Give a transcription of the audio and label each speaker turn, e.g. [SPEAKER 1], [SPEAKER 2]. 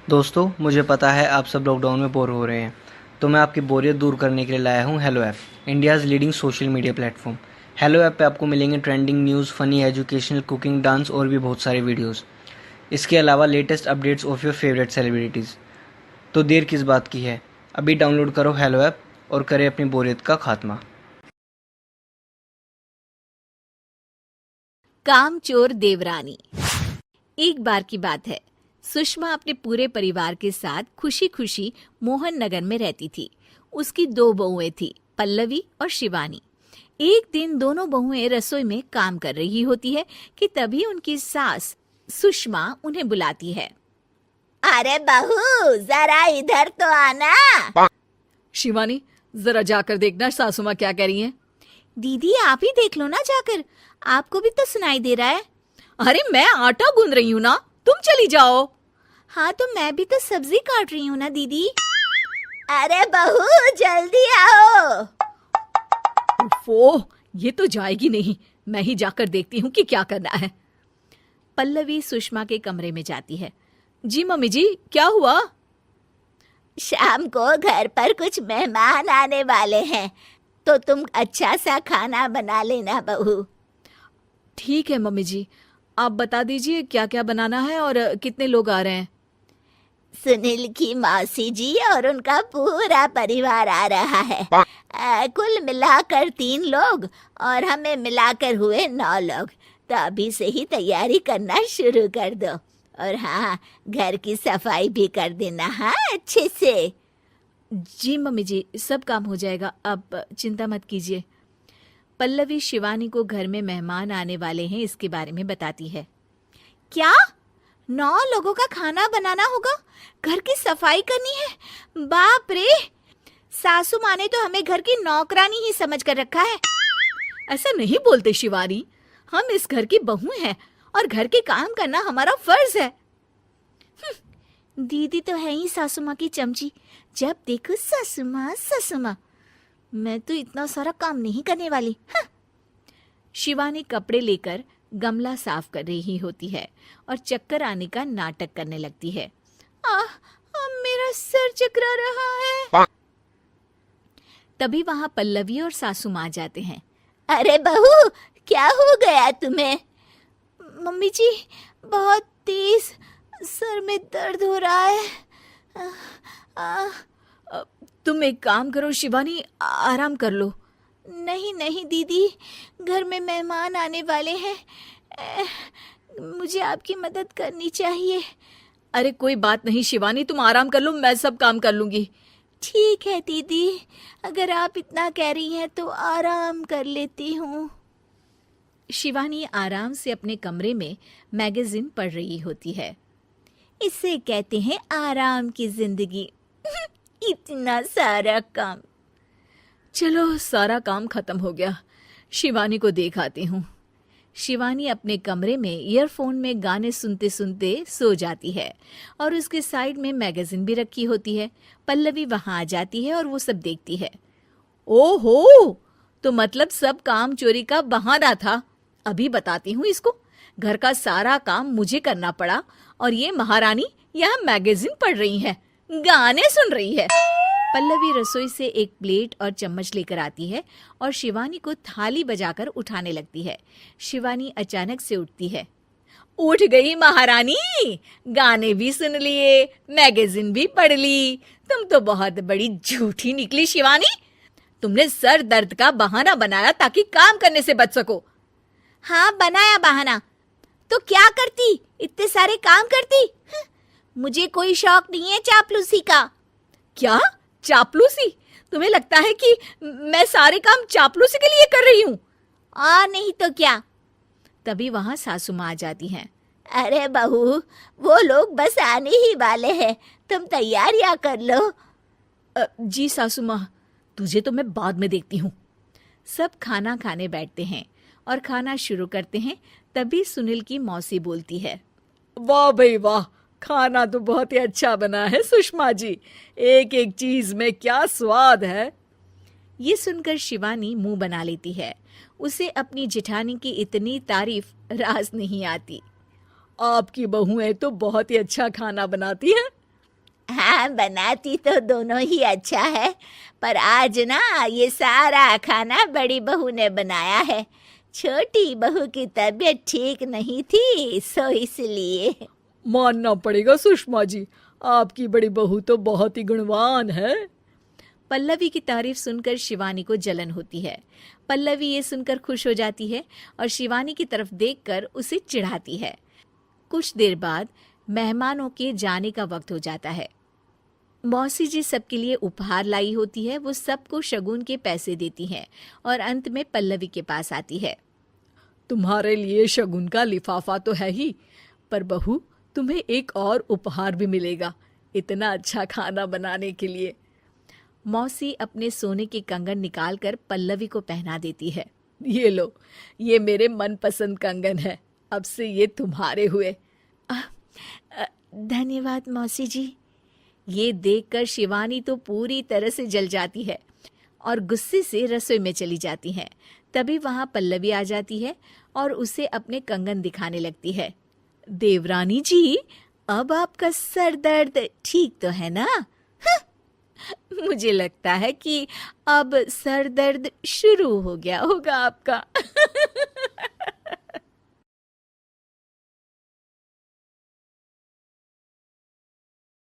[SPEAKER 1] दोस्तों, मुझे पता है आप सब लॉकडाउन में बोर हो रहे हैं, तो मैं आपकी बोरियत दूर करने के लिए लाया हूँ hello app, India's leading social media platform. Hello app पे आपको मिलेंगे trending news, funny, educational, cooking, dance और भी बहुत सारे वीडियोस। इसके अलावा latest updates of your favourite celebrities. तो देर किस बात की है, अभी डाउनलोड करो हेलो ऐप और करें अपनी बोरियत का खात्मा।
[SPEAKER 2] कामचोर देवरानी। एक बार की बात है, सुषमा अपने पूरे परिवार के साथ खुशी खुशी मोहन नगर में रहती थी। उसकी दो बहुएं थी, पल्लवी और शिवानी। एक दिन दोनों बहुएं रसोई में काम कर रही होती है कि तभी उनकी सास सुषमा उन्हें बुलाती है। अरे बहू, जरा इधर तो आना।
[SPEAKER 3] शिवानी, जरा जाकर देखना सासू माँ क्या कह रही हैं।
[SPEAKER 2] दीदी आप ही देख लो ना जाकर, आपको भी तो सुनाई दे रहा है।
[SPEAKER 3] अरे मैं आटा गूंद रही हूँ ना, तुम चली जाओ।
[SPEAKER 2] हाँ तो मैं भी तो सब्जी काट रही हूँ ना दीदी। अरे बहू जल्दी आओ।
[SPEAKER 3] ओफो, ये तो जाएगी नहीं। मैं ही जाकर देखती हूँ कि क्या करना है।
[SPEAKER 2] पल्लवी सुषमा के कमरे में जाती है।
[SPEAKER 3] जी मम्मी जी, क्या हुआ?
[SPEAKER 2] शाम को घर पर कुछ मेहमान आने वाले हैं, तो तुम अच्छा सा खाना बना लेना बहू।
[SPEAKER 3] ठीक है मम्मी जी, आप बता दीजिए क्या क्या बनाना है और कितने लोग आ रहे हैं।
[SPEAKER 2] सुनील की मौसी जी और उनका पूरा परिवार आ रहा है। कुल मिलाकर 3 लोग और हमें मिलाकर हुए 9 लोग। तो अभी से ही तैयारी करना शुरू कर दो। और हाँ, घर की सफाई भी कर देना, हाँ अच्छे से।
[SPEAKER 3] जी मम्मी जी, सब काम हो जाएगा, आप चिंता मत कीजिए।
[SPEAKER 2] पल्लवी शिवानी को घर में मेहमान आने वाले हैं इसके बारे में बताती है। क्या 9 लोगों का खाना बनाना होगा, घर की सफाई करनी है? बाप रे, सासू माँ ने तो हमें घर की नौकरानी ही समझ कर रखा है।
[SPEAKER 3] ऐसा नहीं बोलते शिवानी, हम इस घर की बहू हैं और घर के काम करना हमारा फर्ज है।
[SPEAKER 2] दीदी तो है ही सासू माँ की चमची, जब देखो सासू माँ सासू माँ। मैं तो इतना सारा काम नहीं करने वाली। शिवानी कपड़े लेकर गमला साफ कर रही होती है और चक्कर आने का नाटक करने लगती है। मेरा सर चकरा रहा है। तभी वहां पल्लवी और सासू माँ जाते हैं। अरे बहू, क्या हो गया तुम्हें? मम्मी जी, बहुत तेज सर में दर्द हो रहा है।
[SPEAKER 3] तुम एक काम करो शिवानी, आराम कर लो।
[SPEAKER 2] नहीं नहीं दीदी, घर में मेहमान आने वाले हैं, मुझे आपकी मदद करनी चाहिए।
[SPEAKER 3] अरे कोई बात नहीं शिवानी, तुम आराम कर लो, मैं सब काम कर लूंगी।
[SPEAKER 2] ठीक है दीदी, अगर आप इतना कह रही हैं तो आराम कर लेती हूँ। शिवानी आराम से अपने कमरे में मैगजीन पढ़ रही होती है। इसे कहते हैं आराम की जिंदगी। इतना सारा काम।
[SPEAKER 3] चलो, सारा काम खत्म हो गया, शिवानी को देख आती हूँ।
[SPEAKER 2] शिवानी अपने कमरे में ईयरफोन में गाने सुनते सुनते सो जाती है और उसके साइड में मैगजीन भी रखी होती है। पल्लवी वहां आ जाती है और वो सब देखती है।
[SPEAKER 3] ओहो, तो मतलब सब काम चोरी का बहाना था। अभी बताती हूँ इसको। घर का सारा काम मुझे करना पड़ा और ये महारानी यहाँ मैगजीन पढ़ रही है, गाने सुन रही है।
[SPEAKER 2] पल्लवी रसोई से एक प्लेट और चम्मच लेकर आती है और शिवानी को थाली बजाकर उठाने लगती है। शिवानी अचानक से उठती है।
[SPEAKER 3] उठ गई महारानी, गाने भी सुन लिए, मैगजीन भी पढ़ ली। तुम तो बहुत बड़ी झूठी निकली शिवानी। तुमने सर दर्द का बहाना बनाया ताकि काम करने से बच सको।
[SPEAKER 2] हाँ बनाया बहाना, तो क्या करती, इतने सारे काम करती। मुझे कोई शौक नहीं है चापलूसी का।
[SPEAKER 3] क्या चापलूसी? तुम्हें लगता है कि मैं सारे काम चापलूसी के लिए कर रही हूँ?
[SPEAKER 2] और नहीं तो क्या। तभी वहां सासू माँ आ जाती हैं। अरे बहू, वो लोग बस आने ही वाले हैं, तुम तैयारियां कर लो।
[SPEAKER 3] जी सासू माँ, तुझे तो मैं बाद में देखती हूँ।
[SPEAKER 2] सब खाना खाने बैठते हैं और खाना शुरू करते हैं। तभी सुनील की मौसी बोलती है।
[SPEAKER 3] वाह भाई वाह, खाना तो बहुत ही अच्छा बना है सुषमा जी, एक एक चीज में क्या स्वाद है।
[SPEAKER 2] ये सुनकर शिवानी मुंह बना लेती है। उसे अपनी जेठानी की इतनी तारीफ रास नहीं आती।
[SPEAKER 3] आपकी बहुएं तो बहुत ही अच्छा खाना बनाती हैं।
[SPEAKER 2] हाँ, बनाती तो दोनों ही अच्छा है, पर आज ना ये सारा खाना बड़ी बहू ने बनाया है। छोटी बहू की तबीयत ठीक नहीं थी, सो इसलिए।
[SPEAKER 3] मानना पड़ेगा सुषमा जी, आपकी बड़ी बहू तो बहुत ही गुणवान है। पल्लवी की तारीफ सुनकर शिवानी को जलन होती है। पल्लवी ये सुनकर खुश हो जाती है और शिवानी की तरफ देखकर उसे चिढ़ाती है। कुछ देर बाद मेहमानों के जाने का वक्त हो जाता है। मौसी जी सबके लिए उपहार लाई होती है। वो सबको शगुन के पैसे देती हैं और अंत में पल्लवी के पास आती है। तुम्हारे लिए शगुन का लिफाफा तो है ही, पर बहू तुम्हें एक और उपहार भी मिलेगा इतना अच्छा खाना बनाने के लिए। मौसी अपने सोने के कंगन निकालकर पल्लवी को पहना देती है। ये लो, ये मेरे मनपसंद कंगन है, अब से ये तुम्हारे हुए।
[SPEAKER 2] धन्यवाद मौसी जी।
[SPEAKER 3] ये देखकर शिवानी तो पूरी तरह से जल जाती है और गुस्से से रसोई में चली जाती है। तभी वहां पल्लवी आ जाती है और उसे अपने कंगन दिखाने लगती है। देवरानी जी, अब आपका सर दर्द ठीक तो है ना? मुझे लगता है कि अब सर दर्द शुरू हो गया होगा आपका।